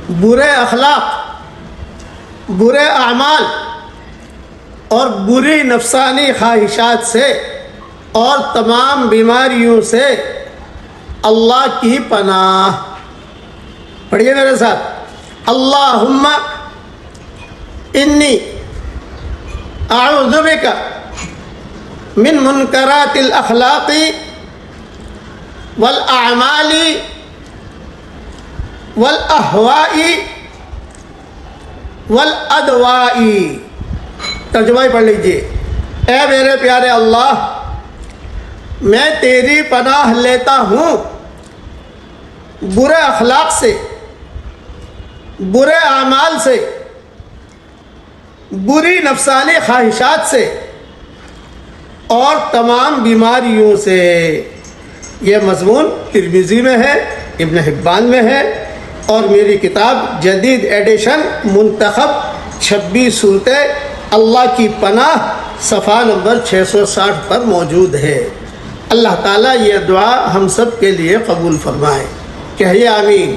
برے اخلاق، برے اعمال اور بری نفسانی خواہشات سے اور تمام بیماریوں سے اللہ کی پناہ۔ پڑھیے میرے ساتھ، اللہم انی اعوذ بک من منکرات الاخلاق والاعمال والاہواء والادواء۔ ترجمہ ہی پڑھ لیجئے۔ اے میرے پیارے اللہ، میں تیری پناہ لیتا ہوں برے اخلاق سے، برے اعمال سے، بری نفسانی خواہشات سے اور تمام بیماریوں سے۔ یہ مضمون ترمذی میں ہے، ابن حبان میں ہے، اور میری کتاب جدید ایڈیشن منتخب 26 صورتیں اللہ کی پناہ صفحہ نمبر 660 پر موجود ہے۔ اللہ تعالیٰ یہ دعا ہم سب کے لیے قبول فرمائے۔ کہیے آمین۔